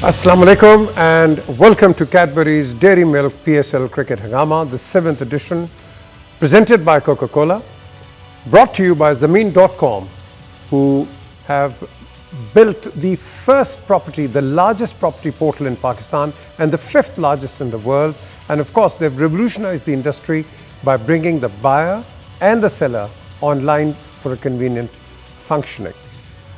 Assalamu alaikum and welcome to Cadbury's Dairy Milk PSL Cricket Hangama, the 7th edition, presented by Coca-Cola, brought to you by Zameen.com, who have built the first property, the largest property portal in Pakistan and the 5th largest in the world. And of course, they've revolutionized the industry by bringing the buyer and the seller online for a convenient functioning.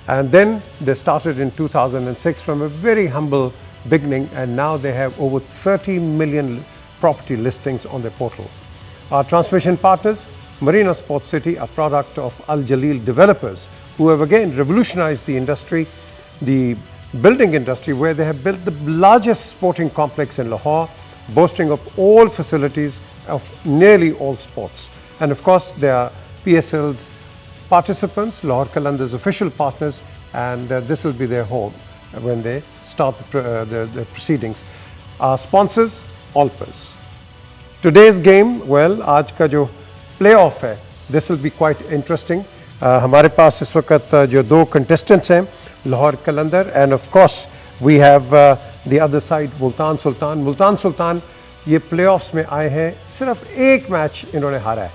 And then they started in 2006 from a very humble beginning, and now they have over 30 million property listings on their portal. Our transmission partners, Marina Sports City, a product of Al Jaleel developers, who have again revolutionized the industry, the building industry, where they have built the largest sporting complex in Lahore, boasting of all facilities of nearly all sports. And of course, they are PSL's participants, Lahore Qalandar's official partners, and this will be their home when they start the proceedings. Our sponsors, Allpers. Today's game, well, आज का जो playoff है, this will be quite interesting. हमारे पास इस वक्त जो दो contestants हैं, Lahore Qalandar, and of course we have the other side, Multan Sultan. Multan Sultan ये playoffs में आए हैं, सिर्फ एक मैच इन्होंने हारा है,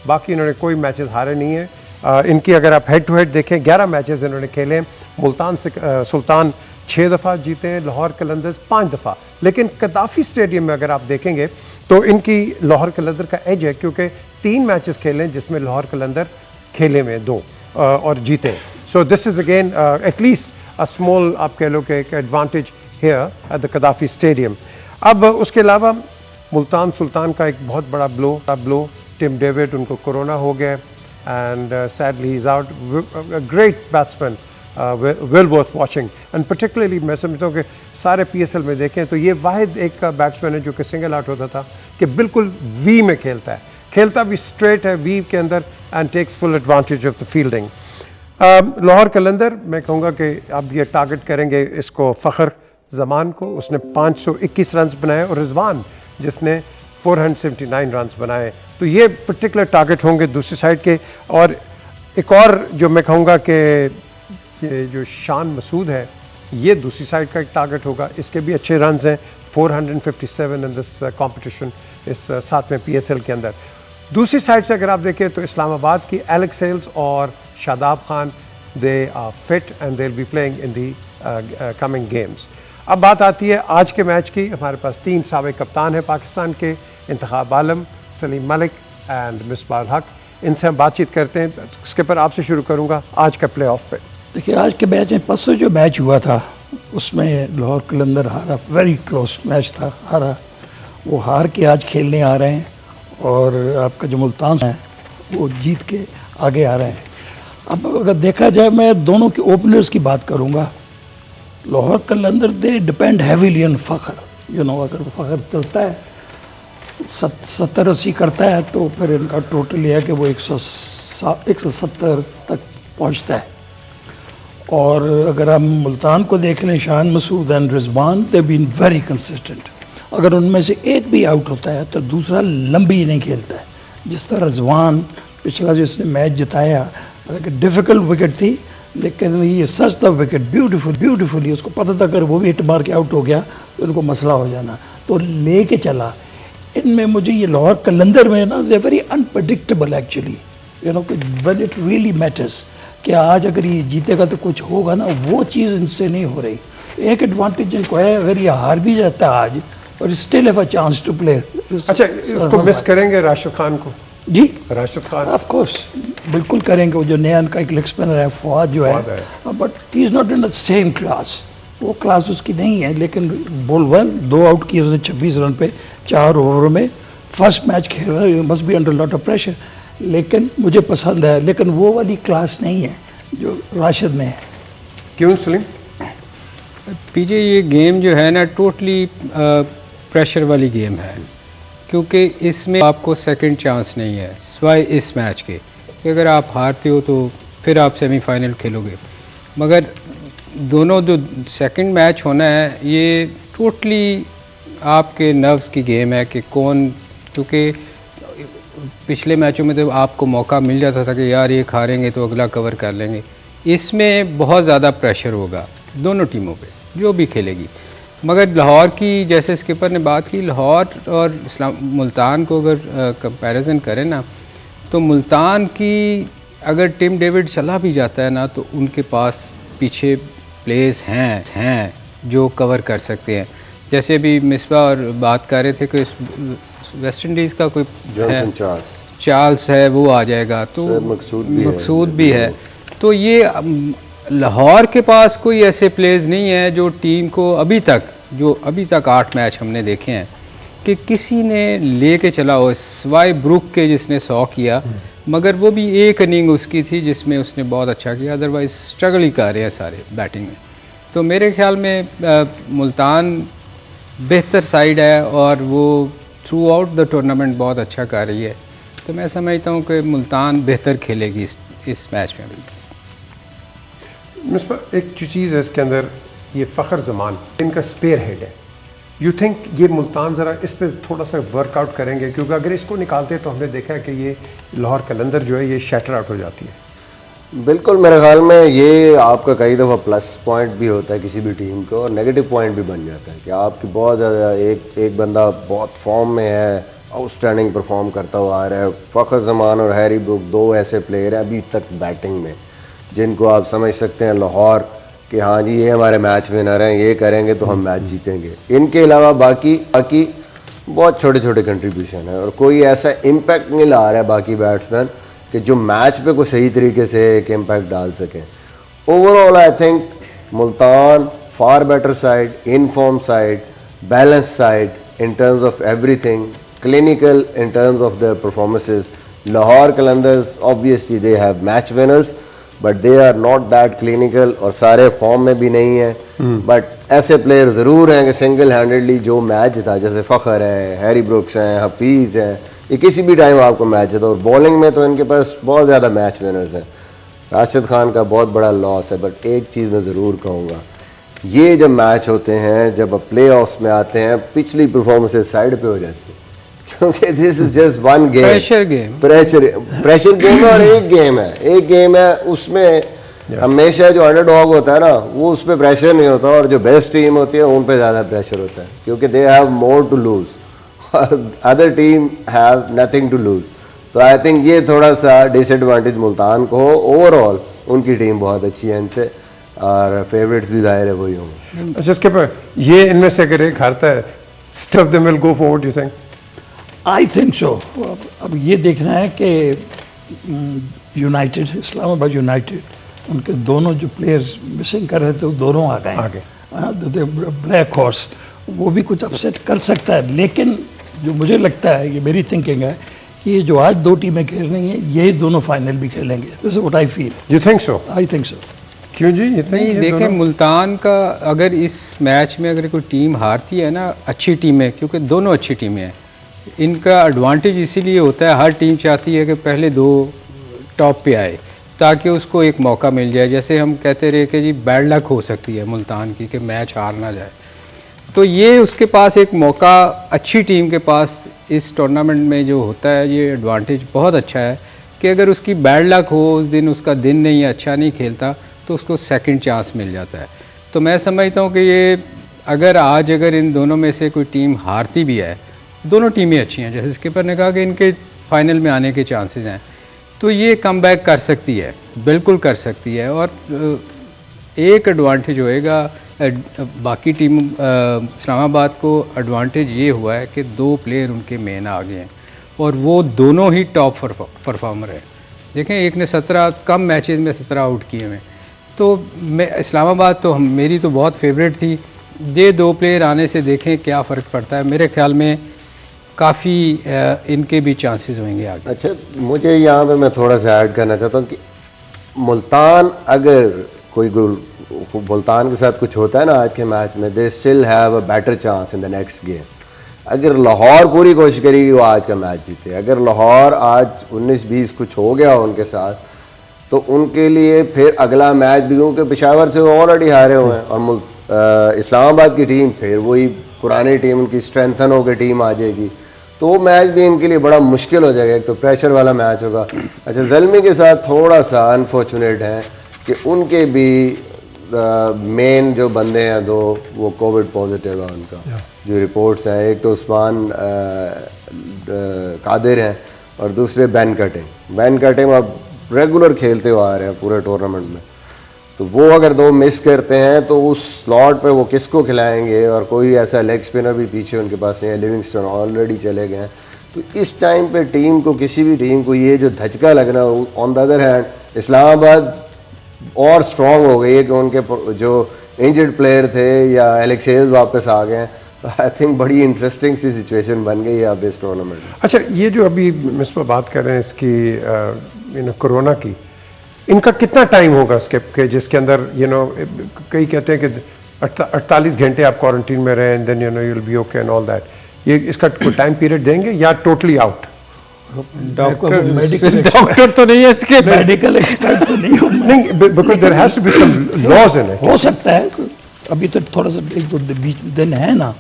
बाकी इन्होंने कोई मैचेस हारे नहीं है. इनकी अगर आप हेड टू हेड देखें, 11 मैचेस इन्होंने खेले हैं. मुल्तान से सुल्तान 6 दफ़ा जीते हैं, लाहौर कलंदर्स 5 दफ़ा. लेकिन कदाफी स्टेडियम में अगर आप देखेंगे तो इनकी लाहौर कलंदर का एज है, क्योंकि 3 मैचेस खेले हैं जिसमें लाहौर कलंदर खेले में 2 और जीते. So this is again at least a small, आप कह लो कि एक advantage here at the कदाफी stadium. अब उसके अलावा मुल्तान सुल्तान का एक बहुत बड़ा ब्लो टिम डेविड, उनको कोरोना हो गया and sadly he's out. A great batsman, well worth watching, and particularly मैं समझता हूँ कि सारे PSL में देखें तो ये वाहिद एक बैट्समैन है जो कि सिंगल आउट होता था, कि बिल्कुल वी में खेलता है, खेलता भी स्ट्रेट है वी के अंदर, and takes full advantage of the fielding. Lahore Qalandar, मैं कहूँगा कि अब ये टारगेट करेंगे इसको फ़खर जमान को, उसने 521 रन बनाए, और रिजवान जिसने 479 रन बनाए. तो ये पर्टिकुलर टारगेट होंगे दूसरी साइड के. और एक और जो मैं कहूँगा कि ये जो शान मसूद है, ये दूसरी साइड का एक टारगेट होगा. इसके भी अच्छे रन हैं, 457 इन दिस कंपटीशन, इस 7वें PSL के अंदर. दूसरी साइड से अगर आप देखें तो इस्लामाबाद की एलेक्स सेल्स और Shadab Khan, they are fit and they will be playing in the coming games. अब बात आती है आज के मैच की. हमारे पास 3 साबिक कप्तान हैं पाकिस्तान के, इंतखाब आलम, सलीम मलिक एंड मिसबाह हक. इनसे हम बातचीत करते हैं. स्किपर, आपसे शुरू करूंगा आज का प्ले ऑफ पे. देखिए, आज के मैच में परसों जो मैच हुआ था उसमें लाहौर कलंदर हारा, वेरी क्लोज मैच था, हारा. वो हार के आज खेलने आ रहे हैं, और आपका जो मुल्तान है वो जीत के आगे आ रहे हैं. अब अगर देखा जाए, मैं दोनों के ओपनर्स की बात करूंगा. Lahore Qalandar they depend heavily on Fakhar. अगर फ़खर चलता है, 70-80 करता है, तो फिर इनका टोटल यह है कि वो 170 तक पहुंचता है. और अगर हम मुल्तान को देख लें, Shan Masood and Rizwan, they been very consistent. अगर उनमें से एक भी आउट होता है तो दूसरा लंबी नहीं खेलता है. जिस तरह रिजवान पिछला जो इसने मैच जिताया, डिफिकल्ट विकेट थी, लेकिन ये सच द विकेट ब्यूटीफुली, उसको पता था अगर वो भी हिट मार के आउट हो गया तो उनको मसला हो जाना, तो लेके चला. इनमें मुझे ये लाहौर कलंदर में ना, they very unpredictable actually, when it really matters, कि आज अगर ये जीतेगा तो कुछ होगा ना, वो चीज़ इनसे नहीं हो रही. एक एडवांटेज इनको है, अगर ये हार भी जाता है आज, और still have a chance to play. अच्छा, इसको मिस करेंगे राशिद खान को? जी, राशिद खान ऑफ कोर्स बिल्कुल करेंगे. वो जो नया इनका एक लेग स्पिनर है फवाद जो है, but he is not in the same class. वो क्लास उसकी नहीं है, लेकिन बोल वेल, 2 आउट किए उसने 26 रन पे 4 ओवरों में. फर्स्ट मैच खेल रहा है, must be under lot of pressure, लेकिन मुझे पसंद है. लेकिन वो वाली क्लास नहीं है जो राशिद में है. क्यों सलीम? पीजे, ये गेम जो है ना, टोटली प्रेशर वाली गेम है, क्योंकि इसमें आपको सेकंड चांस नहीं है सिवाय इस मैच के, कि अगर आप हारते हो तो फिर आप सेमीफाइनल खेलोगे. मगर दोनों जो सेकंड मैच होना है, ये टोटली आपके नर्व्स की गेम है कि कौन, क्योंकि पिछले मैचों में तो आपको मौका मिल जाता था कि यार ये हारेंगे तो अगला कवर कर लेंगे. इसमें बहुत ज़्यादा प्रेशर होगा दोनों टीमों पे, जो भी खेलेगी. मगर लाहौर की, जैसे स्किपर ने बात की, लाहौर और मुल्तान को अगर कंपैरिजन करें ना, तो मुल्तान की अगर टिम डेविड चला भी जाता है ना, तो उनके पास पीछे प्लेयर्स हैं जो कवर कर सकते हैं। जैसे अभी मिसबा और बात कर रहे थे कि वेस्ट इंडीज़ का कोई है, चार्ल्स है, वो आ जाएगा, तो मकसूद भी है। तो ये लाहौर के पास कोई ऐसे प्लेयर्स नहीं है जो टीम को अभी तक 8 मैच हमने देखे हैं कि किसी ने लेके चला हो, सिवाय ब्रुक के जिसने 100 किया, मगर वो भी एक इनिंग उसकी थी जिसमें उसने बहुत अच्छा किया, अदरवाइज स्ट्रगल ही कर रहे हैं सारे बैटिंग में। तो मेरे ख्याल में मुल्तान बेहतर साइड है और वो थ्रू आउट द टूर्नामेंट बहुत अच्छा कर रही है। तो मैं समझता हूँ कि मुल्तान बेहतर खेलेगी इस मैच में। मिसबा, एक चीज़ है इसके अंदर, ये फ़खर जमान इनका स्पेयर हेड है। यू थिंक ये मुल्तान ज़रा इस पर थोड़ा सा वर्कआउट करेंगे? क्योंकि अगर इसको निकालते हैं तो हमने देखा है कि ये लाहौर कलंदर जो है ये शैटर आउट हो जाती है। बिल्कुल, मेरे ख्याल में ये आपका कई दफ़ा प्लस पॉइंट भी होता है किसी भी टीम को, और नेगेटिव पॉइंट भी बन जाता है कि आपकी बहुत ज़्यादा एक बंदा बहुत फॉर्म में है, आउटस्टैंडिंग परफॉर्म करता हुआ आ रहा है। फ़खर जमान और हैरी ब्रुक 2 ऐसे प्लेयर हैं अभी तक बैटिंग में जिनको आप समझ सकते हैं लाहौर कि हाँ जी ये हमारे मैच विनर हैं, ये करेंगे तो हम मैच जीतेंगे। इनके अलावा बाकी बहुत छोटे छोटे कंट्रीब्यूशन है और कोई ऐसा इम्पैक्ट नहीं ला रहा है बाकी बैट्समैन कि जो मैच पे कोई सही तरीके से एक इम्पैक्ट डाल सकें। Overall I think Multan far better side, in form side, balance side in terms of everything, clinical in terms of their performances. Lahore Qalandars obviously they have match winners but they are not that clinical और सारे form में भी नहीं है। But ऐसे player ज़रूर हैं कि सिंगल हैंडेडली जो मैच था, जैसे फ़खर है, हैरी ब्रुक्स हैं, हफीज़ हैं, ये किसी भी टाइम आपको मैच है। तो बॉलिंग में तो इनके पास बहुत ज़्यादा मैच विनर्स हैं। राशिद खान का बहुत बड़ा लॉस है, बट एक चीज़ मैं ज़रूर कहूँगा, ये जब मैच होते हैं, जब प्ले ऑफ्स में आते हैं, पिछली परफॉर्मेंसेज साइड पे हो जाती है क्योंकि this is just one game, pressure game है। और एक गेम है उसमें हमेशा जो अंडरडॉग होता है ना, वो उस पर प्रेशर नहीं होता, और जो बेस्ट टीम होती है उन पे ज़्यादा प्रेशर होता है क्योंकि they have more to lose और other team have nothing to lose. तो आई थिंक ये थोड़ा सा डिसएडवांटेज मुल्तान को हो। ओवरऑल उनकी टीम बहुत अच्छी है इनसे, और फेवरेट भी जाहिर है वही होंगे। अच्छा, इसके पर ये इनमें से अगर एक हारता है, stuff them will go forward, you think? I think so. अब ये देखना है कि यूनाइटेड, इस्लामाबाद यूनाइटेड, उनके दोनों जो प्लेयर्स मिसिंग कर रहे थे वो दोनों आ गए। ब्लैक हॉर्स वो भी कुछ अपसेट कर सकता है, लेकिन जो मुझे लगता है, ये मेरी थिंकिंग है कि ये जो आज 2 टीमें खेल रही हैं, यही दोनों फाइनल भी खेलेंगे। This is what I feel. You think so? I think so. क्यों जी? नहीं, देखें मुल्तान का अगर इस मैच में अगर कोई टीम हारती है ना, अच्छी टीम है, क्योंकि दोनों अच्छी टीमें हैं, इनका एडवांटेज इसीलिए होता है, हर टीम चाहती है कि पहले 2 टॉप पे आए ताकि उसको एक मौका मिल जाए। जैसे हम कहते रहे कि जी बैड लक हो सकती है मुल्तान की कि मैच हार ना जाए, तो ये उसके पास एक मौका, अच्छी टीम के पास इस टूर्नामेंट में जो होता है, ये एडवांटेज बहुत अच्छा है कि अगर उसकी बैड लक हो, उस दिन उसका दिन नहीं, अच्छा नहीं खेलता, तो उसको सेकंड चांस मिल जाता है। तो मैं समझता हूँ कि ये अगर इन दोनों में से कोई टीम हारती भी है, दोनों टीमें अच्छी हैं, जैसे स्किपर ने कहा कि इनके फाइनल में आने के चांसेस हैं, तो ये कमबैक कर सकती है, बिल्कुल कर सकती है। और एक एडवांटेज होएगा बाकी टीम, इस्लामाबाद को एडवांटेज ये हुआ है कि 2 प्लेयर उनके मेन आ गए हैं और वो दोनों ही टॉप परफॉर्मर हैं। देखें, एक ने 17 कम मैचेस में 17 आउट किए हैं। तो मैं इस्लामाबाद तो मेरी तो बहुत फेवरेट थी। ये 2 प्लेयर आने से देखें क्या फ़र्क पड़ता है। मेरे ख्याल में काफ़ी इनके भी चांसेस होंगे आगे। अच्छा, मुझे यहाँ पे मैं थोड़ा सा ऐड करना चाहता हूँ कि मुल्तान, अगर कोई मुल्तान के साथ कुछ होता है ना आज के मैच में, they still have a better chance in the next game. अगर लाहौर पूरी कोशिश करेगी वो आज का मैच जीते। अगर लाहौर आज 19-20 कुछ हो गया उनके साथ, तो उनके लिए फिर अगला मैच भी, क्योंकि पेशावर से वो ऑलरेडी हारे हुए हैं, और इस्लामाबाद की टीम फिर वही पुरानी टीम, उनकी स्ट्रेंथन होकर टीम आ जाएगी, तो वो मैच भी इनके लिए बड़ा मुश्किल हो जाएगा। एक तो प्रेशर वाला मैच होगा। अच्छा, ज़ल्मी के साथ थोड़ा सा अनफॉर्चुनेट है कि उनके भी मेन जो बंदे हैं दो, वो कोविड पॉजिटिव है उनका, जो रिपोर्ट्स हैं। एक तो उस्मान कादिर हैं और दूसरे बैन कटिंग अब रेगुलर खेलते हुए आ रहे हैं पूरे टूर्नामेंट में। तो वो अगर दो मिस करते हैं तो उस स्लॉट पे वो किसको खिलाएंगे, और कोई ऐसा लेग स्पिनर भी पीछे उनके पास नहीं है, लिविंगस्टन ऑलरेडी चले गए हैं। तो इस टाइम पे टीम को, किसी भी टीम को ये जो धचका लगना, on the other hand Islamabad और स्ट्रांग हो गई है कि उनके जो इंजर्ड प्लेयर थे या एलेक्सेस वापस आ गए हैं। तो आई थिंक बड़ी इंटरेस्टिंग सी सिचुएशन बन गई है अब इस टूर्नामेंट में। अच्छा, ये जो अभी मिसबा बात कर रहे हैं इसकी कोरोना की, इनका कितना टाइम होगा स्किप के जिसके अंदर कई कहते हैं कि 48 घंटे आप क्वारंटीन में रहे and then you will be okay and all that, ये इसका कोई टाइम पीरियड देंगे या टोटली आउट? डॉक्टर तो नहीं है इसके, मेडिकल एक्सपर्ट तो नहीं हूं मैं। नहीं, because there has to be some laws in it. हो सकता है अभी तो थोड़ा सा एक दो बीच दिन है ना,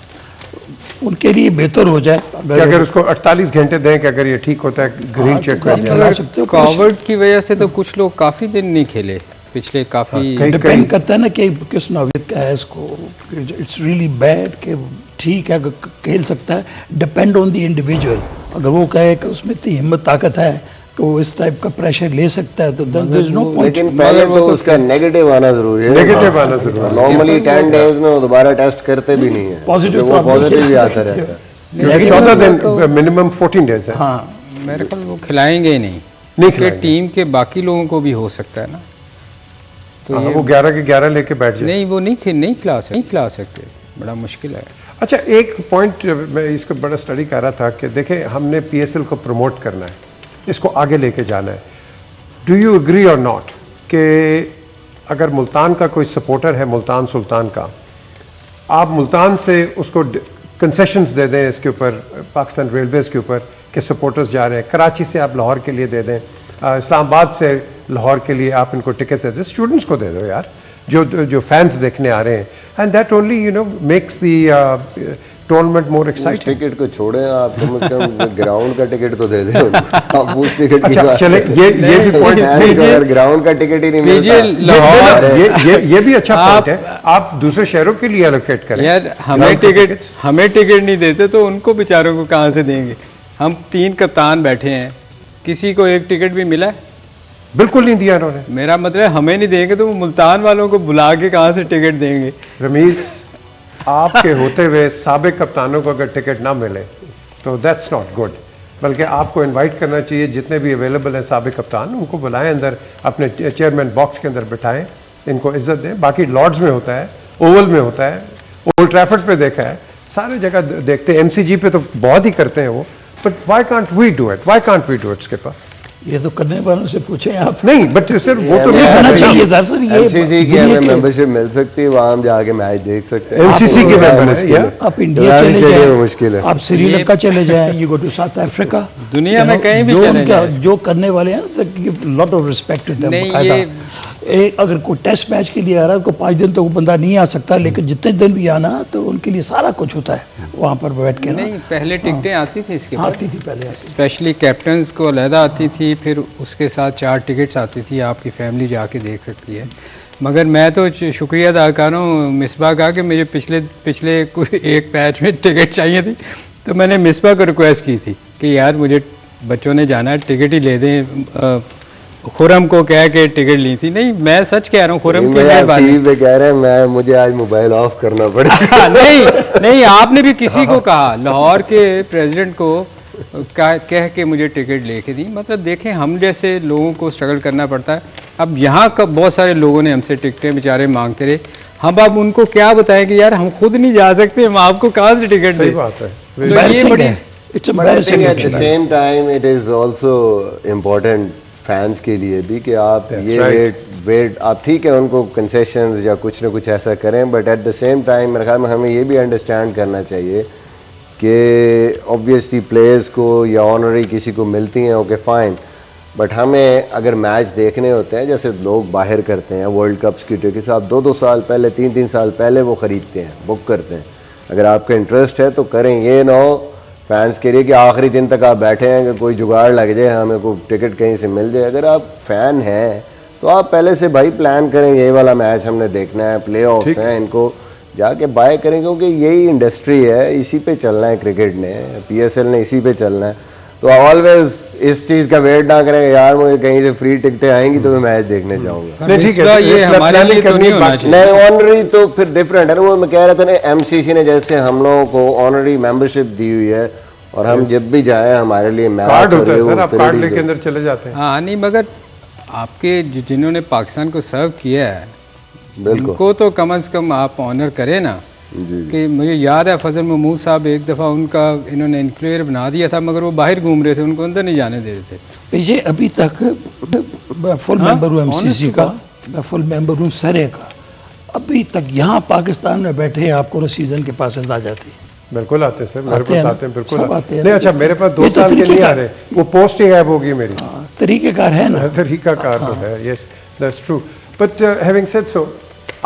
उनके लिए बेहतर हो जाए कि अगर उसको 48 घंटे दें कि अगर ये ठीक होता है ग्रीन हाँ, चेक तो कर करा सकते हो। कोविड की वजह से तो कुछ लोग काफी दिन नहीं खेले पिछले काफी। डिपेंड करता है ना कि किस नौयत का है इसको। इट्स रियली बैड कि ठीक है अगर खेल सकता है, डिपेंड ऑन द इंडिविजुअल। अगर वो कहे कि उसमें इतनी हिम्मत ताकत है कि वो इस टाइप का प्रेशर ले सकता है तो देयर इज नो पॉइंट। लेकिन पहले तो उसका नेगेटिव आना जरूरी है। नेगेटिव आना जरूरी है। नॉर्मली 10 डेज में वो दोबारा टेस्ट करते भी नहीं है, पॉजिटिव वो पॉजिटिव ही आता रहता है। 14 दिन मिनिमम 14 डेज है। हाँ, मेरे ख्याल वो खिलाएंगे ही नहीं, नहीं कि खिलाएंगे। टीम के बाकी लोगों को भी हो सकता है ना। तो हाँ, ये वो 11 के 11 लेके बैठ जाए। नहीं, वो नहीं खिला सकते, बड़ा मुश्किल है। अच्छा, एक पॉइंट मैं इसको बड़ा स्टडी कर रहा था कि देखें, हमने पीएसएल को प्रमोट करना है, इसको आगे लेके जाना है। डू यू एग्री और नॉट कि अगर मुल्तान का कोई सपोर्टर है, मुल्तान सुल्तान का, आप मुल्तान से उसको कंसेशंस दे दें इसके ऊपर, पाकिस्तान रेलवेज के ऊपर कि सपोर्टर्स जा रहे हैं, कराची से आप लाहौर के लिए दे दें, इस्लामाबाद से लाहौर के लिए आप इनको टिकट दे दें, स्टूडेंट्स को दे दो यार, जो फैंस देखने आ रहे हैं, and that only makes the tournament more exciting. Ticket को छोड़े, आप कम से कम ग्राउंड का टिकट तो दे दें। आप उस टिकट की अच्छा, बात चले, ये भी पॉइंट अगर ग्राउंड का टिकट ही नहीं मिलता, ये भी अच्छा पॉइंट है। आप दूसरे शहरों के लिए एलोकेट करें यार, हमें टिकट नहीं देते तो उनको बेचारों को कहां से देंगे? हम 3 कप्तान बैठे हैं, किसी को एक टिकट भी मिला है? बिल्कुल नहीं दिया उन्होंने। मेरा मतलब हमें नहीं देंगे तो वो मुल्तान वालों को बुला के कहां से टिकट देंगे? रमीज, आपके होते हुए साबिक कप्तानों को अगर टिकट ना मिले तो दैट्स नॉट गुड। बल्कि आपको इनवाइट करना चाहिए, जितने भी अवेलेबल हैं साबिक कप्तान, उनको बुलाएं अंदर, अपने चेयरमैन बॉक्स के अंदर बिठाएं, इनको इज्जत दें। बाकी लॉर्ड्स में होता है, ओवल में होता है, ओल्ड ट्रैफर्ड पे देखा है, सारे जगह देखते हैं, एमसीजी पे तो बहुत ही करते हैं वो। But why can't we do it? Why can't we do it skipper? ये तो करने वालों से पूछें आप। नहीं, बट सर वो तो नहीं होना करना चाहिए दरअसल। ये एमसीसी की दुनिया हमें के- मेंबरशिप मिल सकती है, वहां हम जाके मैच देख सकते हैं। MCC के member हैं, मुश्किल या? है। आप इंडिया तो चले स्टेडियम जाएं, मुश्किल है। आप श्रीलंका चले जाएं, you go to South Africa, दुनिया में कहीं भी जो चले उनका जाएं। जो करने वाले हैं, lot of respect to them. नहीं, अगर कोई टेस्ट मैच के लिए आ रहा है तो 5 दिन तो वो बंदा नहीं आ सकता, लेकिन जितने दिन भी आना तो उनके लिए सारा कुछ होता है वहां पर बैठ के ना। नहीं, पहले टिकटें आती थी इसके बाद, आती थी पहले आती थी। स्पेशली कैप्टन्स को अलहदा आती थी, फिर उसके साथ 4 टिकट्स आती थी, आपकी फैमिली जाके देख सकती है। मगर मैं तो शुक्रिया अदा कर रहा हूँ मिसबा का कि मुझे पिछले कोई एक मैच में टिकट चाहिए थी, तो मैंने मिसबा को रिक्वेस्ट की थी कि यार मुझे बच्चों ने जाना है, टिकट ही ले दें। खुरम को कह के टिकट ली थी। नहीं, मैं सच कह रहा हूँ, खुरम की मेहरबानी। टीवी पे कह रहे हैं, मैं मुझे आज मोबाइल ऑफ करना पड़ेगा। नहीं, आपने भी किसी को कहा, लाहौर के प्रेसिडेंट को कह के मुझे टिकट लेके दी। मतलब देखें, हम जैसे लोगों को स्ट्रगल करना पड़ता है। अब यहाँ का बहुत सारे लोगों ने हमसे टिकटें बेचारे मांगते रहे, हम अब उनको क्या बताएं कि यार हम खुद नहीं जा सकते, हम आपको कहाँ से टिकट सही दें? बात है। तो ये Embarrassing बड़ी है। It's But I think at embarrassing. the same time it is also important fans के लिए भी कि आप That's ये right. वेट आप ठीक है उनको कंसेशंस या कुछ ना कुछ ऐसा करें, but at the same time मेरे ख्याल में हमें ये भी अंडरस्टैंड करना चाहिए कि ऑब्वियसली प्लेयर्स को या ऑनरी किसी को मिलती हैं, ओके फाइन, बट हमें अगर मैच देखने होते हैं, जैसे लोग बाहर करते हैं वर्ल्ड कप्स की टिकट्स, आप 2-2 साल पहले 3-3 साल पहले वो खरीदते हैं, बुक करते हैं। अगर आपका इंटरेस्ट है तो करें, ये ना हो फैंस के लिए कि आखिरी दिन तक आप बैठे हैं कि कोई जुगाड़ लग जाए, हमें कोई टिकट कहीं से मिल जाए। अगर आप फैन हैं तो आप पहले से भाई प्लान करें, ये वाला मैच हमने देखना है, प्ले ऑफ ठीक। है, इनको जाके बाय करें, क्योंकि यही इंडस्ट्री है, इसी पे चलना है क्रिकेट ने, पीएसएल ने इसी पे चलना है। तो ऑलवेज इस चीज का वेट ना करें यार मुझे कहीं से फ्री टिकटें आएंगी तो मैं मैच देखने जाऊंगा। नहीं, ठीक है, मिसबा, ये इसलिए हमारे planning लिए तो करनी नहीं होना बाकी- चाहिए। नहीं, ऑनरी तो फिर डिफरेंट है ना, वो मैं कह रहा था ना, एमसीसी ने जैसे हम लोगों को ऑनरी मेंबरशिप दी हुई है और हम जब भी जाएं हमारे लिए मैच कार्ड और होता है ये वो सर, आप कार्ड facilities लेके है। अंदर चले जाते हैं। हाँ नहीं, मगर आपके जिन्होंने पाकिस्तान को सर्व किया है बिल्कुल उनको तो कम से कम आप ऑनर करें ना। जी जी। कि मुझे याद है फजल महमूद साहब एक दफ़ा उनका इन्होंने इंक्वायर बना दिया था, मगर वो बाहर घूम रहे थे, उनको अंदर नहीं जाने दे रहे थे। पीछे अभी तक मैं फुल हाँ, मेंबर हूँ एमसीसी honest का, मैं फुल मेंबर हूँ सरे का। अभी तक यहाँ पाकिस्तान में बैठे आपको ना सीजन के पास आ जाती है। बिल्कुल आते हैं सर, मेरे आते हैं पास ना, आते हैं, बिल्कुल सब आते हैं। नहीं, अच्छा मेरे पास 2 ये तो साल के नहीं आ तरीकेकार- रहे, वो पोस्ट ही गायब होगी मेरी। हाँ, तरीकेकार है ना। तरीका कार तो है, yes that's true. But having said so,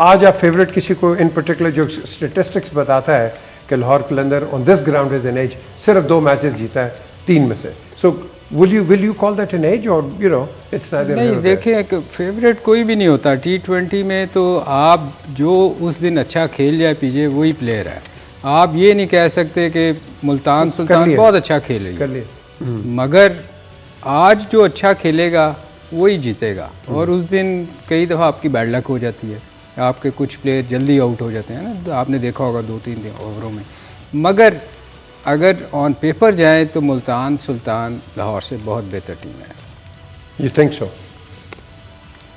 आज आप फेवरेट किसी को इन पर्टिकुलर जो स्टेटिस्टिक्स बताता है कि Lahore Qalandar on this ground is an edge, सिर्फ 2 मैचेस जीता है 3 में से, so will you call that an edge और यू नो इट्स नहीं देखिए, फेवरेट कोई भी नहीं होता T20 में। तो आप जो उस दिन अच्छा खेल जाए पीजे वही प्लेयर है। आप ये नहीं कह सकते कि मुल्तान सुल्तान लिए। बहुत अच्छा खेल कर रही लिए। है, मगर आज जो अच्छा खेलेगा वही जीतेगा। और उस दिन कई दफ़ा आपकी बैड लक हो जाती है, आपके कुछ प्लेयर जल्दी आउट हो जाते हैं ना, तो आपने देखा होगा 2-3 ओवरों में। मगर अगर ऑन पेपर जाए तो मुल्तान सुल्तान लाहौर से बहुत बेहतर टीम है। You think so?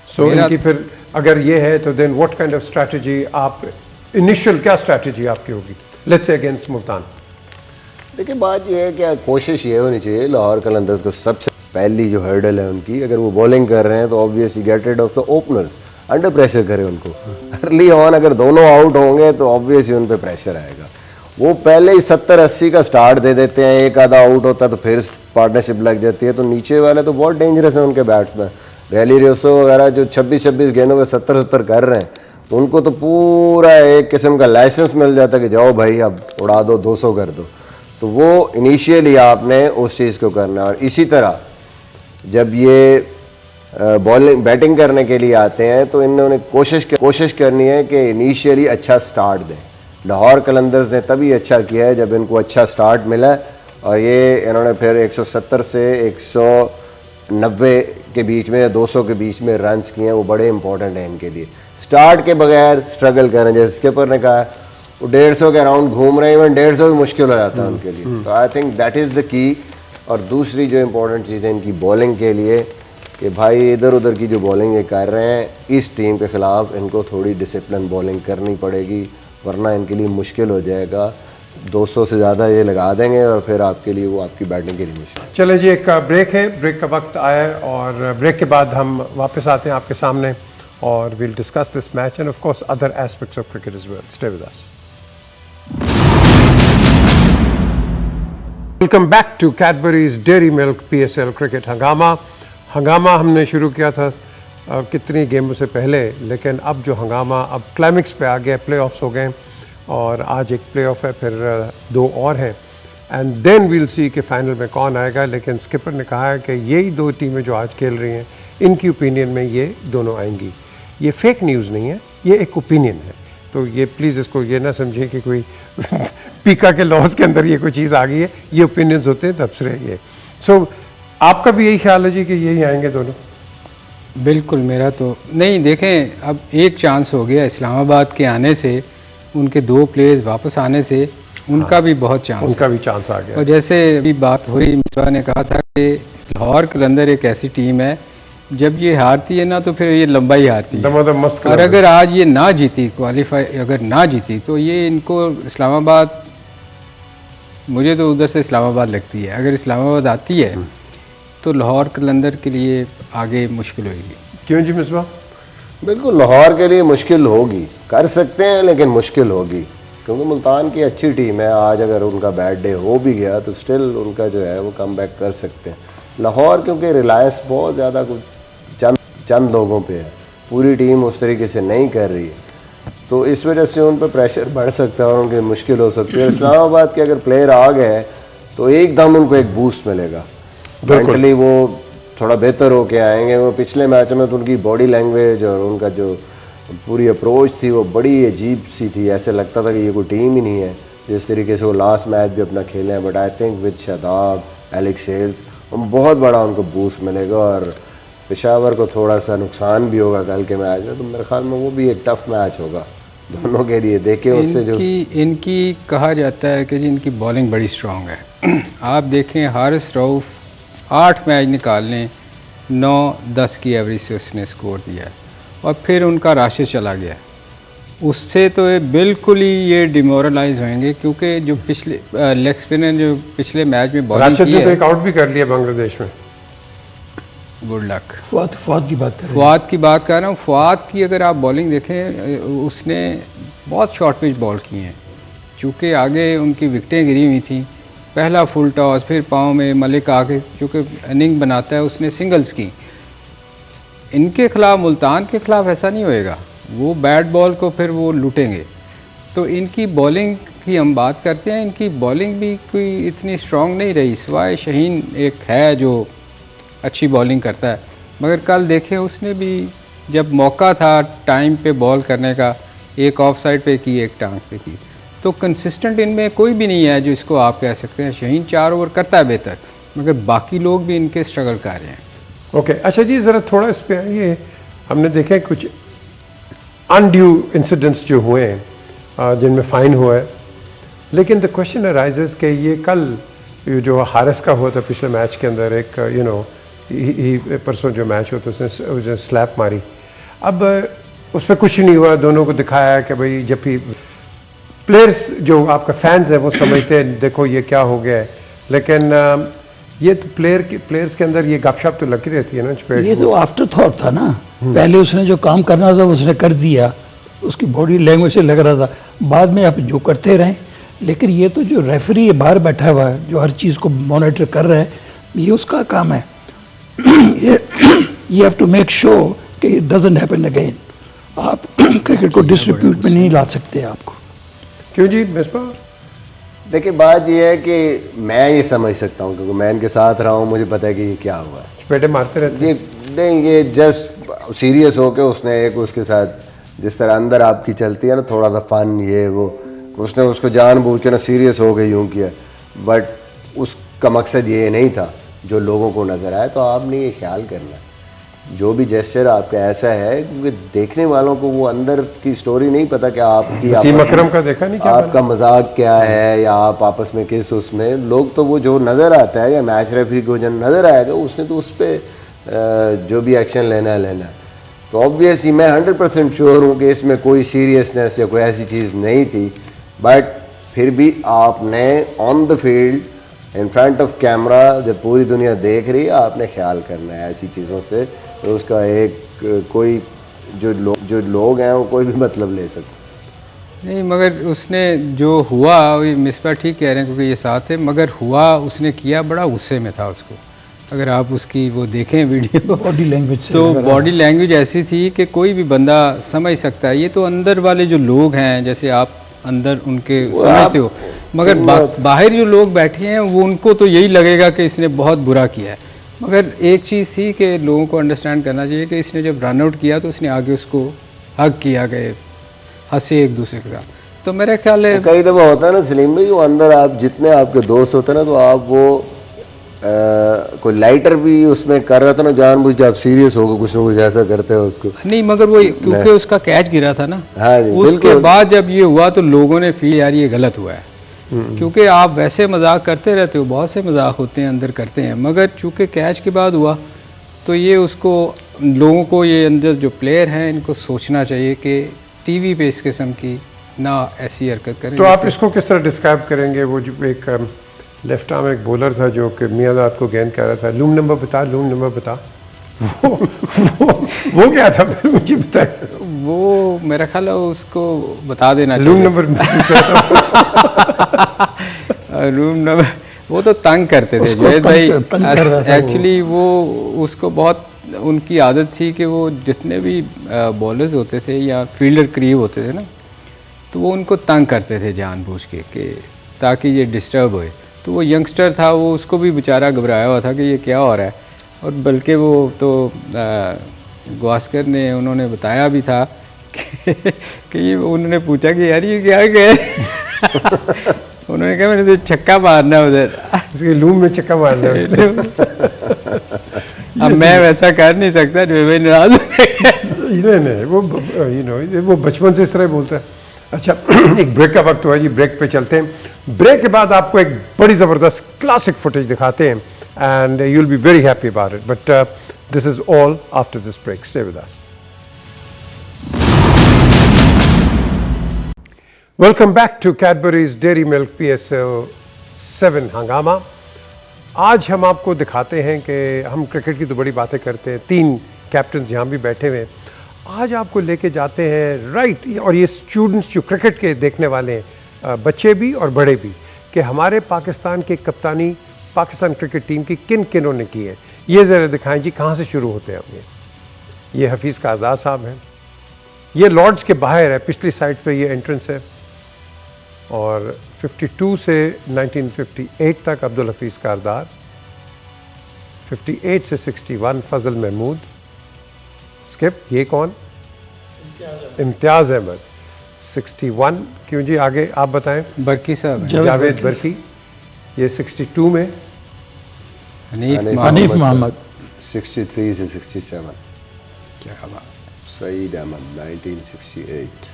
सो मेरा- इनकी फिर अगर ये है तो then what kind of strategy आप, इनिशियल क्या स्ट्रैटेजी आपकी होगी लेट्स से अगेंस्ट मुल्तान? देखिए बात यह है कि कोशिश ये होनी चाहिए लाहौर कलंदर्स को, सबसे पहली जो हर्डल है उनकी, अगर वो बॉलिंग कर रहे हैं तो obviously get rid of the openers, under pressure करें उनको। अर्ली ऑन अगर दोनों आउट होंगे तो ऑब्वियसली उन पे प्रेशर आएगा। वो पहले ही 70-80 का स्टार्ट दे देते हैं, एक आधा आउट होता है तो फिर पार्टनरशिप लग जाती है, तो नीचे वाले तो बहुत डेंजरस है उनके बैट्समैन। रैली रेसो वगैरह जो 26-26 गेंदों में 70-70 कर रहे हैं, उनको तो पूरा एक किस्म का लाइसेंस मिल जाता है कि जाओ भाई अब उड़ा दो, 200 कर दो। तो वो इनिशियली आपने उस चीज़ को करना है। और इसी तरह जब ये बॉलिंग बैटिंग करने के लिए आते हैं तो इन्होंने कोशिश करनी है कि इनिशियली अच्छा स्टार्ट दें। लाहौर कलंदर्स ने तभी अच्छा किया है जब इनको अच्छा स्टार्ट मिला, और ये इन्होंने फिर 170 से 190 के बीच में, 200 के बीच में रन्स किए हैं, वो बड़े इंपॉर्टेंट हैं इनके लिए। स्टार्ट के बगैर स्ट्रगल करें, जैसे स्किपर ने कहा वो 150 के अराउंड घूम रहे हैं, इवन 150 भी मुश्किल हो जाता है उनके लिए। तो I think that is the key. और दूसरी जो इंपॉर्टेंट चीज़ है इनकी बॉलिंग के लिए कि भाई इधर उधर की जो बॉलिंग ये कर रहे हैं, इस टीम के खिलाफ इनको थोड़ी डिसिप्लिन बॉलिंग करनी पड़ेगी, वरना इनके लिए मुश्किल हो जाएगा। 200 से ज़्यादा ये लगा देंगे और फिर आपके लिए वो आपकी बैटिंग के लिए मुश्किल। चले जी, एक ब्रेक है, ब्रेक का वक्त आया है और ब्रेक के बाद हम वापस आते हैं आपके सामने और we'll discuss this match and of course other aspects of cricket as well. Stay with us. Welcome back to Cadbury's Dairy Milk PSL Cricket हंगामा। हंगामा हमने शुरू किया था कितनी गेमों से पहले, लेकिन अब जो हंगामा अब क्लाइमेक्स पे आ गया, प्लेऑफ्स हो गए और आज एक प्लेऑफ है, फिर 2 और हैं एंड देन वील सी कि फाइनल में कौन आएगा। लेकिन स्किपर ने कहा है कि यही 2 टीमें जो आज खेल रही हैं, इनकी ओपिनियन में ये दोनों आएंगी। ये फेक न्यूज़ नहीं है, ये एक ओपिनियन है, तो ये प्लीज़ इसको ये ना समझें कि कोई पीका के लॉस के अंदर ये कोई चीज़ आ गई है, ये ओपिनियंस होते हैं तबसरे ये। सो आपका भी यही ख्याल है जी कि यही आएंगे दोनों? बिल्कुल, मेरा तो नहीं। देखें, अब एक चांस हो गया इस्लामाबाद के आने से, उनके 2 प्लेयर्स वापस आने से, उनका भी बहुत चांस उनका है। भी चांस आ गया। और जैसे अभी बात हुई, मिसबा ने कहा था कि लाहौर कलंदर एक ऐसी टीम है जब ये हारती है ना तो फिर ये लंबा ही हारती है। दमादम मस्त और अगर आज ये ना जीती, क्वालिफाई अगर ना जीती, तो ये इनको इस्लामाबाद, मुझे तो उधर से इस्लामाबाद लगती है, अगर इस्लामाबाद आती है तो लाहौर कलंदर के लिए आगे मुश्किल होगी। क्यों जी मिसबा? बिल्कुल लाहौर के लिए मुश्किल होगी, कर सकते हैं लेकिन मुश्किल होगी, क्योंकि मुल्तान की अच्छी टीम है। आज अगर उनका बैड डे हो भी गया तो स्टिल उनका जो है वो कम बैक कर सकते हैं। लाहौर क्योंकि रिलायंस बहुत ज़्यादा कुछ चंद लोगों पे है, पूरी टीम उस तरीके से नहीं कर रही है, तो इस वजह से उन पर प्रेशर बढ़ सकता है और उनकी मुश्किल हो सकती है। इस्लामाबाद के अगर प्लेयर आ गए तो एकदम उनको एक बूस्ट मिलेगा, मेंटली वो थोड़ा बेहतर होके आएंगे। वो पिछले मैच में तो उनकी बॉडी लैंग्वेज और उनका जो पूरी अप्रोच थी वो बड़ी अजीब सी थी, ऐसे लगता था कि ये कोई टीम ही नहीं है। जिस तरीके से वो लास्ट मैच भी अपना खेले हैं, but I think with Shadab, Alex Hales बहुत बड़ा उनको बूस्ट मिलेगा और पेशावर को थोड़ा सा नुकसान भी होगा कल के मैच में, तो मेरे ख्याल में वो भी एक टफ मैच होगा दोनों के लिए। देखें उससे जो इनकी कहा जाता है कि जी इनकी बॉलिंग बड़ी स्ट्रांग है। आप देखें हारिस रऊफ 8 मैच निकालने 9-10 की एवरेज से उसने स्कोर दिया है और फिर उनका राशिद चला गया। उससे तो ये बिल्कुल ही ये डिमोरलाइज होंगे, क्योंकि जो पिछले लेग स्पिनर जो पिछले मैच में बॉलिंग राशिद की ने तो है, एक आउट भी कर लिया बांग्लादेश में। Good luck. फवाद की बात करें, फवाद की बात कर रहा हूँ। फवाद की अगर आप बॉलिंग देखें, उसने बहुत शॉर्ट पिच बॉल की हैं, चूँकि आगे उनकी विकटें गिरी हुई थी। पहला फुल टॉस, फिर पाँव में मलिक आके चूँकि इनिंग बनाता है, उसने सिंगल्स की। इनके खिलाफ, मुल्तान के खिलाफ ऐसा नहीं होएगा, वो बैट बॉल को फिर वो लूटेंगे। तो इनकी बॉलिंग की हम बात करते हैं, इनकी बॉलिंग भी कोई इतनी स्ट्रांग नहीं रही, सिवाय शहीन एक है जो अच्छी बॉलिंग करता है। मगर कल देखें उसने भी जब मौका था टाइम पे बॉल करने का, एक ऑफ साइड पे की, एक टांग पे की। तो कंसिस्टेंट इनमें कोई भी नहीं है जो इसको आप कह सकते हैं। शहीन 4 ओवर करता है बेहतर, मगर बाकी लोग भी इनके स्ट्रगल कर रहे हैं। ओके, अच्छा जी, ज़रा थोड़ा इस पे आइए। हमने देखे कुछ अनड्यू इंसिडेंट्स जो हुए हैं जिनमें फाइन हुआ है, लेकिन द क्वेश्चन अराइजेस कि ये कल ये जो हारिस का हुआ था पिछले मैच के अंदर, एक परसों जो मैच हुआ था उसने स्लैप मारी। अब उस पर कुछ नहीं हुआ, दोनों को दिखाया कि भाई जब भी प्लेयर्स जो आपका फैंस है वो समझते हैं देखो ये क्या हो गया है, लेकिन ये तो प्लेयर्स के अंदर ये गपशप तो लगी रहती है ना। ये तो आफ्टर थॉट था ना, पहले उसने जो काम करना था उसने कर दिया, उसकी बॉडी लैंग्वेज से लग रहा था, बाद में आप जो करते रहें। लेकिन ये तो जो रेफरी बाहर बैठा हुआ है, जो हर चीज़ को मॉनिटर कर रहा है, ये उसका काम है। ये हैव टू मेक श्योर कि इट डजंट हैपन अगेन। आप क्रिकेट को डिस्ट्रीब्यूट में नहीं ला सकते आपको। क्यों जी मिसबा? देखिए बात यह है कि मैं ये समझ सकता हूँ क्योंकि मैं इनके साथ रहा हूँ, मुझे पता है कि ये क्या हुआ है। चपेटे मारते रहते ये नहीं, ये जस्ट सीरियस होके उसने एक उसके साथ जिस तरह अंदर आपकी चलती है ना थोड़ा सा फन ये वो, उसने उसको जानबूझ के ना सीरियस हो गई यूं किया, बट उसका मकसद ये नहीं था जो लोगों को नजर आए। तो आपने ये ख्याल करना है जो भी जेस्चर आपका ऐसा है, क्योंकि देखने वालों को वो अंदर की स्टोरी नहीं पता कि आपकी वसीम अकरम का देखा नहीं क्या आपका मजाक क्या है या आप आपस में किस उसमें लोग, तो वो जो नजर आता है या मैच रेफरी को जो नजर आएगा उसने तो उस पर जो भी एक्शन लेना है लेना है। तो ऑब्वियसली मैं 100% श्योर हूं कि इसमें कोई सीरियसनेस या कोई ऐसी चीज नहीं थी, बट फिर भी आपने on the field in front of camera जब पूरी दुनिया देख रही है आपने ख्याल करना है ऐसी चीज़ों से। तो उसका एक कोई जो लोग हैं वो कोई भी मतलब ले सकते नहीं, मगर उसने जो हुआ, ये मिसबा ठीक कह रहे हैं क्योंकि ये साथ है, मगर हुआ उसने किया बड़ा गुस्से में था उसको। अगर आप उसकी वो देखें वीडियो बॉडी लैंग्वेज से तो बॉडी लैंग्वेज ऐसी थी कि कोई भी बंदा समझ सकता है। ये तो अंदर वाले जो लोग हैं, जैसे आप अंदर उनके समझते हो, मगर बाहर जो लोग बैठे हैं वो उनको तो यही लगेगा कि इसने बहुत बुरा किया है। मगर एक चीज़ थी कि लोगों को अंडरस्टैंड करना चाहिए कि इसने जब रन आउट किया तो उसने आगे उसको हग किया, गए हंसे एक दूसरे के साथ। तो मेरा ख्याल है कई दफ़ा होता है ना सलीम भाई, वो अंदर आप जितने आपके दोस्त होते हैं ना तो आप वो कोई लाइटर भी उसमें कर रहा था ना जानबूझ के आप सीरियस हो गए कुछ ना कुछ ऐसा करते हो उसको नहीं, मगर वो क्योंकि उसका कैच गिरा था ना, हाँ जी, उसके बाद जब ये हुआ तो लोगों ने फील यार ये गलत हुआ है। क्योंकि आप वैसे मजाक करते रहते हो, बहुत से मजाक होते हैं अंदर करते हैं, मगर चूंकि कैच के बाद हुआ तो ये उसको लोगों को ये अंदर जो प्लेयर हैं इनको सोचना चाहिए कि टीवी पे इस किस्म की ना ऐसी हरकत करें। तो आप इसको किस तरह डिस्क्राइब करेंगे? वो जो एक लेफ्ट आर्म एक बॉलर था जो कि मियाँदाद को गेंद कह रहा था, लूम नंबर बता, लूम नंबर बता। वो क्या था फिर मुझे बताए। वो मेरा ख्याल है उसको बता देना लूम चाहिए। नंबर रूम नंबर वो तो तंग करते थे जुएद भाई एक्चुअली। वो उसको बहुत उनकी आदत थी कि वो जितने भी बॉलर्स होते थे या फील्डर करीब होते थे ना, तो वो उनको तंग करते थे जानबूझ के कि ताकि ये डिस्टर्ब होए। तो वो यंगस्टर था, वो उसको भी बेचारा घबराया हुआ था कि ये क्या हो रहा है। और बल्कि वो तो गावस्कर ने उन्होंने बताया भी था कि ये उन्होंने पूछा कि यार ये क्या गए उन्होंने कहा मैंने तो छक्का मारना है उधर। इसके लूम में चक्का मारना है उसने। अब मैं वैसा कर नहीं सकता, जो भाई नाराज नहीं वो वो बचपन से इस तरह बोलता है। अच्छा एक ब्रेक का वक्त हुआ है जी, ब्रेक पे चलते हैं। ब्रेक के बाद आपको एक बड़ी जबरदस्त क्लासिक फुटेज दिखाते हैं and you will be very happy about it, but this is all after this break. Stay with us. Welcome back to Cadbury's Dairy Milk PSL 7 हंगामा। आज हम आपको दिखाते हैं कि हम क्रिकेट की तो बड़ी बातें करते हैं, 3 कैप्टन यहाँ भी बैठे हुए हैं। आज आपको लेके जाते हैं राइट, और ये स्टूडेंट्स जो क्रिकेट के देखने वाले हैं, बच्चे भी और बड़े भी, कि हमारे पाकिस्तान की कप्तानी पाकिस्तान क्रिकेट टीम की किन किनों ने की है। ये ज़रा दिखाएं जी, कहाँ से शुरू होते हैं हम। ये हफीज़ कारदार साहब हैं, ये लॉर्ड्स के बाहर है, पिछली साइड पे ये एंट्रेंस है, और 52 से 1958 तक अब्दुल हफीज़ कारदार, 58 से 61 फजल महमूद। स्किप, ये कौन? इम्तियाज अहमद। 61 क्यों जी, आगे आप बताएं। बरकी साहब हैं। जावेद बरकी। ये 62 में हनीफ मोहम्मद। 63 से 67 क्या बात। सईद अहमद 1968।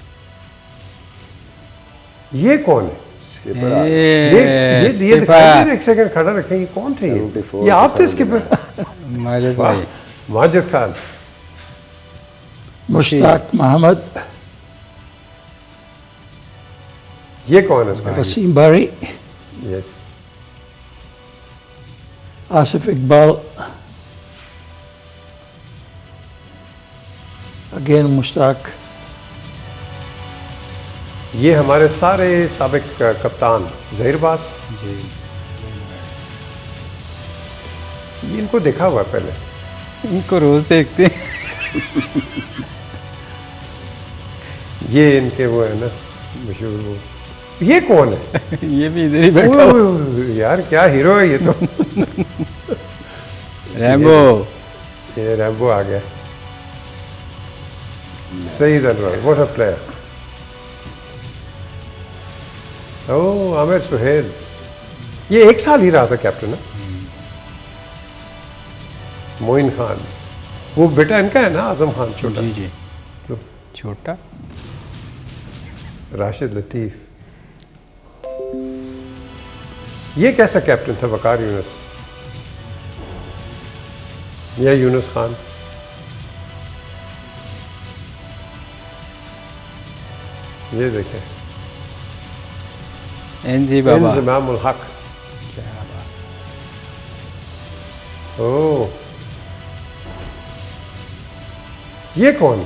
ये कौन है? स्किपर ये दिखाइए, एक सेकंड खड़ा रखें, ये कौन थे? 74 ये आप थे स्किपर? माजिद भाई। माजिद खान। मुश्ताक मोहम्मद, ये कौन है इसका? वसीम बारी, यस। आसिफ इकबाल, अगेन मुश्ताक। ये हमारे सारे साबिक कप्तान जहीर बास जी। ये इनको देखा हुआ है पहले। इनको रोज देखते हैं। ये इनके वो है ना मशहूर वो। ये कौन है? ये भी इधर ही बैठा हुआ। ओह, यार क्या हीरो है ये तो। रैम्बो। ये रैम्बो आ गया। Saeed Anwar, what a player. Oh, Aamir Sohail. ये 1 साल ही रहा था कैप्टन ना। मोइन खान, वो बेटा इनका है ना, आजम खान छोटा। जी जी। तो छोटा। राशिद लतीफ। ये कैसा कैप्टन था? वकार यूनुस या यूनुस खान? ये देखें, एनजी बाबा। इंज़िमाम उल हक। क्या बात। ओह, ये कौन?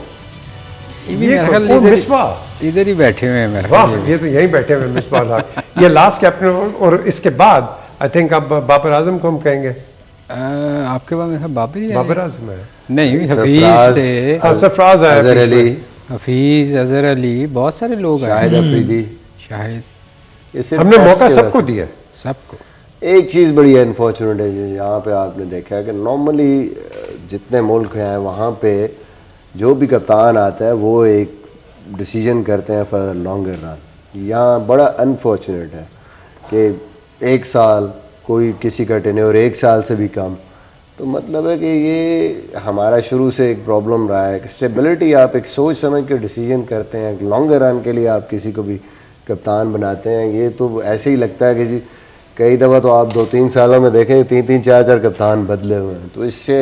ये भी मेरे ख्याल कौन? मिसबाह। इधर ही बैठे हुए हैं मेरे वाह, ख्याल। ये तो यहीं बैठे हुए मिसबाह उल हक। ये लास्ट कैप्टन, और इसके बाद आई थिंक अब बाबर आजम को हम कहेंगे। आपके बाद मेरे ख्याल बाबर ही है। बाबर आजम है नहीं, सरफराज। हफीज थे। सरफराज आया अजहर बीच में। अली, हफीज, अजहर अली, बहुत सारे लोग हैं। शाहिद अफरीदी। शाहिद। ये सिर्फ हमने टेस्ट मौका के सबको वजह दिया। सबको। से। एक चीज बड़ी अनफॉर्चुनेट है जी, यहाँ पे आपने देखा है कि नॉर्मली जितने मुल्क हैं वहाँ पे जो भी कप्तान आता है वो एक डिसीजन करते हैं फॉर लॉन्गर रन। यहाँ बड़ा अनफॉर्चुनेट है कि 1 साल कोई किसी का टेन्योर 1 साल से भी कम, तो मतलब है कि ये हमारा शुरू से एक प्रॉब्लम रहा है कि स्टेबिलिटी, आप एक सोच समझ के डिसीजन करते हैं, लॉन्गर रन के लिए आप किसी को भी कप्तान बनाते हैं। ये तो ऐसे ही लगता है कि जी कई दफ़ा तो आप 2-3 सालों में देखें 3-3, 4-4 कप्तान बदले हुए हैं, तो इससे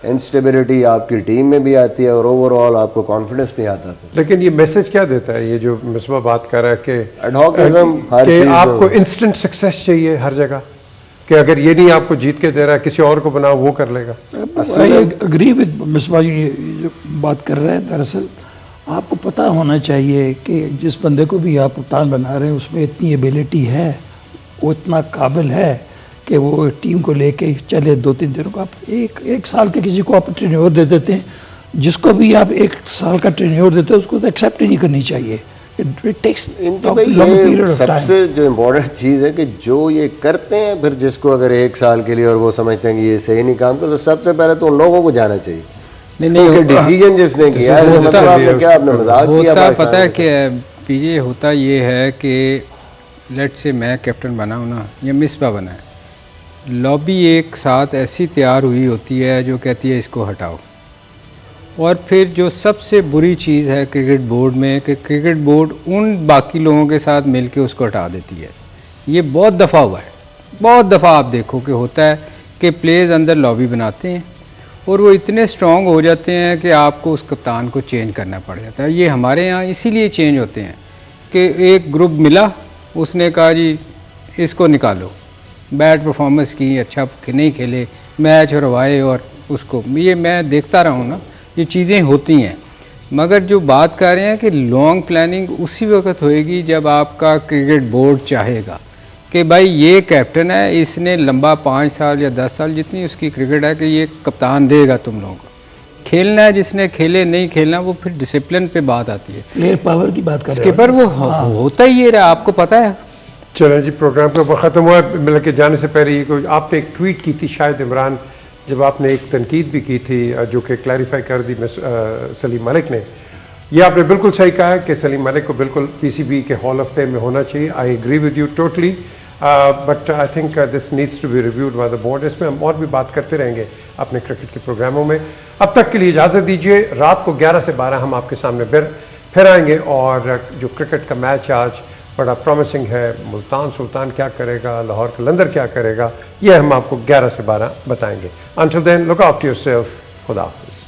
इंस्टेबिलिटी आपकी टीम में भी आती है और ओवरऑल आपको कॉन्फिडेंस नहीं आता। लेकिन ये मैसेज क्या देता है, ये जो मिसबा बात कर रहा है कि एडहॉकिज्म हर कि चीज आपको इंस्टेंट सक्सेस चाहिए हर जगह, कि अगर ये नहीं आपको जीत के दे रहा है, किसी और को बनाओ, वो कर लेगा। आई अग्री विद मिसबा जी, ये जो बात कर रहे हैं, दरअसल आपको पता होना चाहिए कि जिस बंदे को भी आप कप्तान बना रहे हैं उसमें इतनी एबिलिटी है, वो इतना काबिल है कि वो टीम को लेके चले 2-3 दिनों का। आप एक साल के किसी को आप टेन्योर दे देते हैं, जिसको भी आप 1 साल का टेन्योर देते हैं उसको तो एक्सेप्ट ही नहीं करनी चाहिए it takes इनकी a भाई long period ये of time. सबसे जो इम्पोर्टेंट चीज है कि जो ये करते हैं फिर जिसको अगर 1 साल के लिए और वो समझते हैं कि ये सही नहीं काम कर, तो सबसे पहले तो उन लोगों को जाना चाहिए। नहीं क्योंकि डिसीजन जिसने किया है, Decision मतलब आपने जिसने क्या आपने मजाक किया होता पाकिस्तान पता है के कि पीजे होता ये है कि लेट से मैं कैप्टन बना हूं ना या मिसबा बना है, लॉबी एक साथ ऐसी तैयार हुई होती है जो कहती है इसको हटाओ, और फिर जो सबसे बुरी चीज़ है क्रिकेट बोर्ड में कि क्रिकेट बोर्ड उन बाकी लोगों के साथ मिलके उसको हटा देती है। ये बहुत दफ़ा हुआ है, बहुत दफ़ा आप देखो कि होता है कि प्लेयर्स अंदर लॉबी बनाते हैं और वो इतने स्ट्रांग हो जाते हैं कि आपको उस कप्तान को चेंज करना पड़ जाता है। ये हमारे यहाँ इसीलिए चेंज होते हैं कि एक ग्रुप मिला, उसने कहा जी इसको निकालो, बैड परफॉर्मेंस की, अच्छा नहीं खेले, मैच हरवाए, और उसको ये मैं देखता रहा हूँ ना, ये चीज़ें होती हैं। मगर जो बात कर रहे हैं कि लॉन्ग प्लानिंग उसी वक्त होएगी जब आपका क्रिकेट बोर्ड चाहेगा कि भाई ये कैप्टन है, इसने लंबा 5 साल या 10 साल जितनी उसकी क्रिकेट है कि ये कप्तान देगा तुम लोगों को, खेलना है जिसने खेले, नहीं खेलना वो फिर डिसिप्लिन पे बात आती है। प्लेयर पावर की बात कर रहे स्किपर वो होता ही ये रहा, आपको पता है। चलें जी, प्रोग्राम तो खत्म हुआ। मिल के जाने से पहले ये कोई आपने एक ट्वीट की थी शायद इमरान, जब आपने एक तनकीद भी की थी जो कि क्लैरिफाई कर दी सलीम मलिक ने। ये आपने बिल्कुल सही कहा है कि सलीम मलिक को बिल्कुल पीसीबी के हॉल ऑफ फेम में होना चाहिए। I agree with you totally, but I think this needs to be reviewed by the board. इसमें हम और भी बात करते रहेंगे अपने क्रिकेट के प्रोग्रामों में। अब तक के लिए इजाज़त दीजिए। रात को 11 से 12 हम आपके सामने फिर आएंगे, और जो क्रिकेट का मैच आज बड़ा प्रॉमिसिंग है, मुल्तान सुल्तान क्या करेगा, लाहौर कलंदर क्या करेगा, ये हम आपको 11 से 12 बताएंगे। Until then, look after yourself. खुदा हाफिज़।